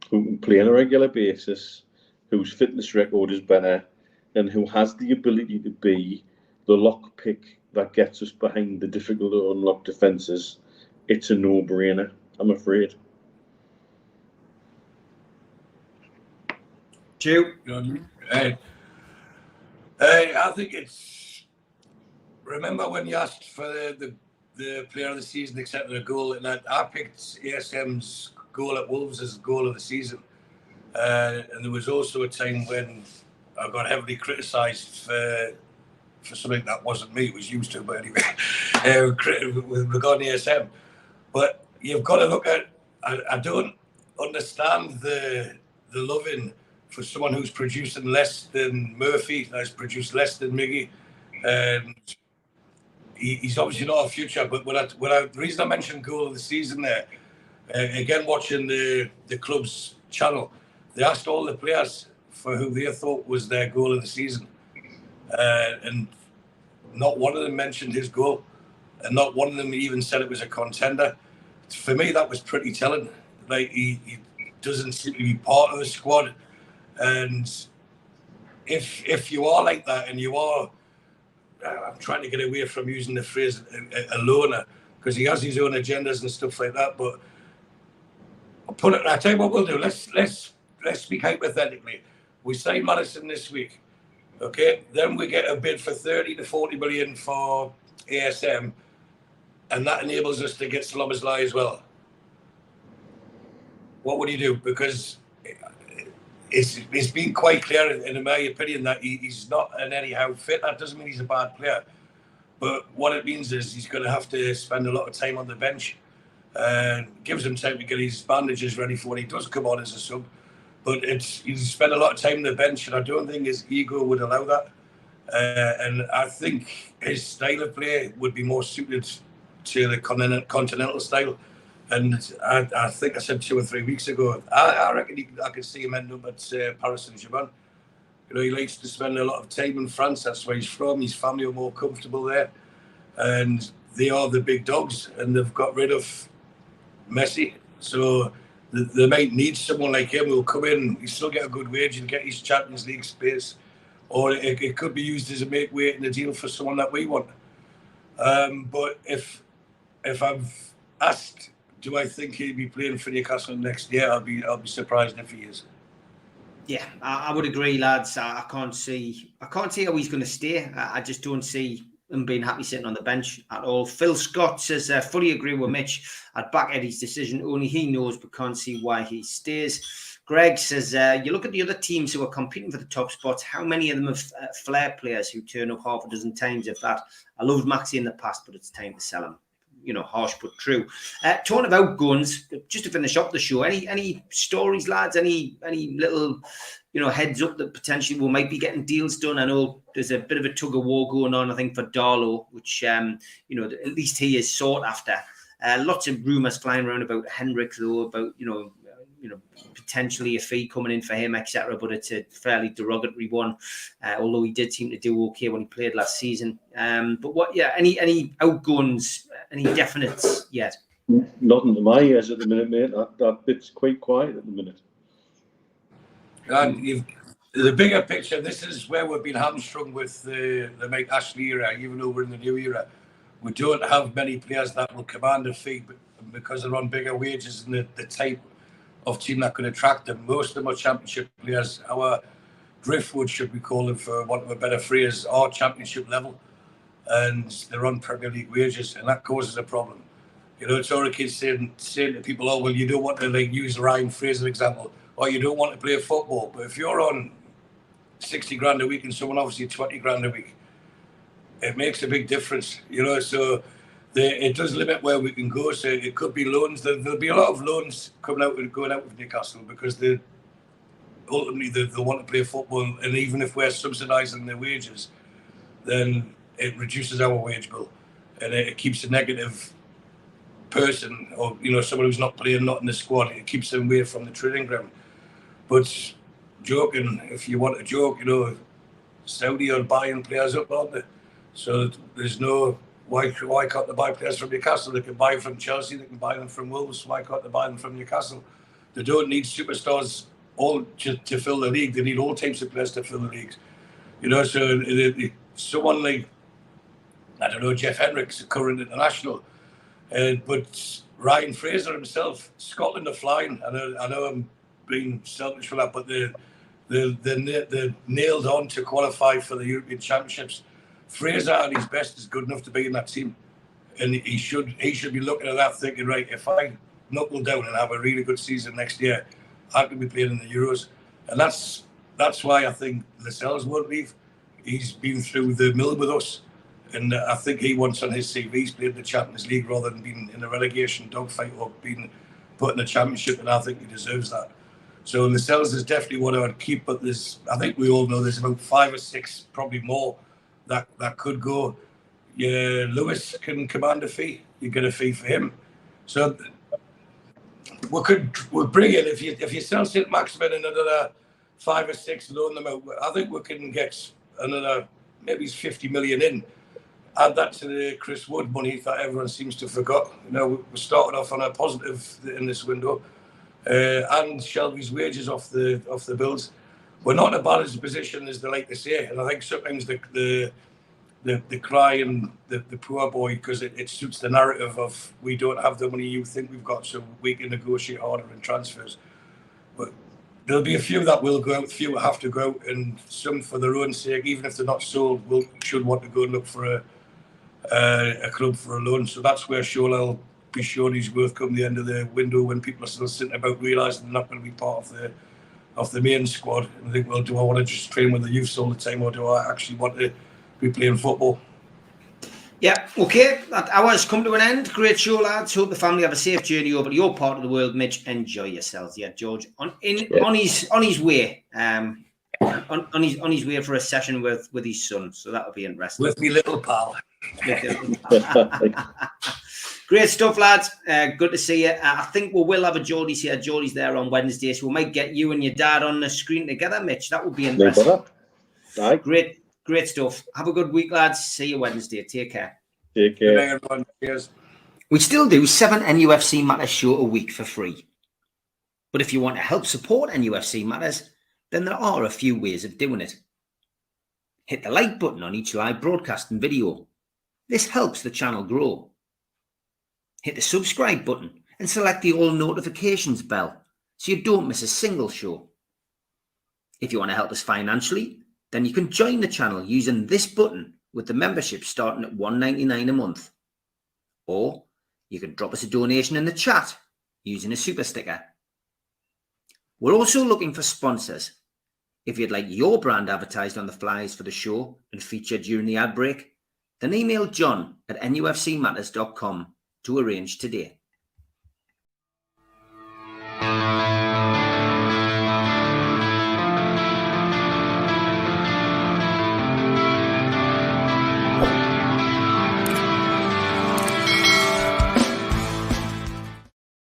who can play on a regular basis, whose fitness record is better, and who has the ability to be the lockpick that gets us behind the difficult to unlock defences, it's a no-brainer, I'm afraid. Chew. I think it's. Remember when you asked for the player of the season, etc., the goal, and I picked ASM's goal at Wolves as goal of the season. And there was also a time when I got heavily criticised for something that wasn't me, it was used to, but anyway, with regarding ASM. But you've got to look at. I don't understand the loving for someone who's producing less than Murphy, has produced less than Miggy, and he's obviously not a future. But the reason I mentioned goal of the season there, again watching the club's channel, they asked all the players for who they thought was their goal of the season, and not one of them mentioned his goal, and not one of them even said it was a contender. For me, that was pretty telling. Like he doesn't seem to be part of the squad, and if you are like that, and you are, I'm trying to get away from using the phrase a loner, because he has his own agendas and stuff like that. But I tell you what we'll do. Let's speak hypothetically. We sign Maddison this week, okay? Then we get a bid for 30 to 40 million for ASM, and that enables us to get Szoboszlai as well. What would you do? Because it's been quite clear, in my opinion, that he's not an anyhow fit. That doesn't mean he's a bad player, but what it means is he's going to have to spend a lot of time on the bench, and gives him time to get his bandages ready for when he does come on as a sub. But he's spent a lot of time on the bench, and I don't think his ego would allow that. And I think his style of play would be more suited to the continental style. And I think I said 2 or 3 weeks ago, I reckon I could see him end up at Paris Saint-Germain. You know, he likes to spend a lot of time in France. That's where he's from. His family are more comfortable there. And they are the big dogs, and they've got rid of Messi. So they might need someone like him who'll come in, he still get a good wage and get his Champions League space. Or it could be used as a make weight in the deal for someone that we want. But if I've asked, do I think he'll be playing for Newcastle next year? I'll be surprised if he is. Yeah, I would agree, lads. I can't see how he's going to stay. I just don't see him being happy sitting on the bench at all. Phil Scott says, fully agree with Mitch. I'd back Eddie's decision. Only he knows, but can't see why he stays. Greg says, you look at the other teams who are competing for the top spots. How many of them have flair players who turn up half a dozen times, if that? I loved Maxi in the past, but it's time to sell him. You know, harsh but true. Talking about guns, just to finish up the show, any stories, lads? Any little, heads up that potentially we might be getting deals done? I know there's a bit of a tug of war going on, I think, for Darlow, which at least he is sought after. Lots of rumours flying around about Hendrick, though, about potentially a fee coming in for him, etc. But it's a fairly derogatory one, although he did seem to do okay when he played last season. But any outgoings, any definites yet? Nothing to my ears at the minute, mate. That bit's quite quiet at the minute. And the bigger picture, this is where we've been hamstrung with the Mike Ashley era, even though we're in the new era. We don't have many players that will command a fee because they're on bigger wages and the type of team that can attract them. Most of them are championship players. Our driftwood, should we call them, for want of a better phrase, are championship level, and they're on Premier League wages, and that causes a problem. It's already kids saying to people, oh, well, you don't want to use Ryan Fraser example, or you don't want to play football. But if you're on 60 grand a week and someone obviously 20 grand a week, it makes a big difference. So it does limit where we can go. So it could be loans. There'll be a lot of loans going out with Newcastle, because ultimately they want to play football, and even if we're subsidising their wages, then it reduces our wage bill, and it keeps a negative person, or someone who's not playing, not in the squad. It keeps them away from the training ground. But joking, if you want to joke, Saudi are buying players up, aren't they? So there's no. Why can't they buy players from Newcastle? They can buy from Chelsea, they can buy them from Wolves. Why can't they buy them from Newcastle? They don't need superstars all to fill the league. They need all types of players to fill the leagues. So someone like, I don't know, Jeff Hendricks, a current international, but Ryan Fraser himself, Scotland are flying. I know I'm being selfish for that, but they're nailed on to qualify for the European Championships. Fraser at his best is good enough to be in that team, and he should be looking at that thinking, right, if I knuckle down and have a really good season next year, I could be playing in the Euros. And that's why I think Lascelles won't leave. He's been through the mill with us, and I think he wants on his CV he's played in the Champions League rather than being in a relegation dogfight or being put in a championship, and I think he deserves that. So Lascelles is definitely what I would keep, but I think we all know there's about 5 or 6, probably more, that could go. Yeah, Lewis can command a fee. You get a fee for him. So we'll bring in, if you sell Saint-Maximin and another 5 or 6, loan them out, I think we can get another, maybe 50 million in. Add that to the Chris Wood money that everyone seems to have forgot. You know, we started off on a positive in this window. And Shelby's wages off the bills. We're not in a bad position as they like to say, and I think sometimes the cry and the poor boy, because it suits the narrative of we don't have the money you think we've got, so we can negotiate harder in transfers. But there'll be a few that will go out, a few will have to go out, and some for their own sake, even if they're not sold, should want to go and look for a club for a loan. So that's where Shola be sure he's worth come the end of the window when people are still sitting about realising they're not going to be part of the main squad and think, well, do I want to just train with the youths all the time, or do I actually want to be playing football? Yeah, okay, that hour's come to an end. Great show, lads. Hope the family have a safe journey over to your part of the world. Mitch, enjoy yourselves. Yeah, George, on his way on his way for a session with his son, so that'll be interesting. With me little pal. Great stuff, lads. Good to see you. I think we will have a Geordie's here. Geordie's there on Wednesday, so we might get you and your dad on the screen together, Mitch. That would be interesting. Right. Great stuff. Have a good week, lads. See you Wednesday. Take care. Take care. Good night, everyone. Cheers. We still do 7 NUFC Matters show a week for free. But if you want to help support NUFC Matters, then there are a few ways of doing it. Hit the like button on each live broadcast and video. This helps the channel grow. Hit the subscribe button and select the all notifications bell so you don't miss a single show. If you want to help us financially, then you can join the channel using this button with the membership starting at $1.99 a month. Or you can drop us a donation in the chat using a super sticker. We're also looking for sponsors. If you'd like your brand advertised on the flyers for the show and featured during the ad break, then email john@nufcmatters.com to arrange today.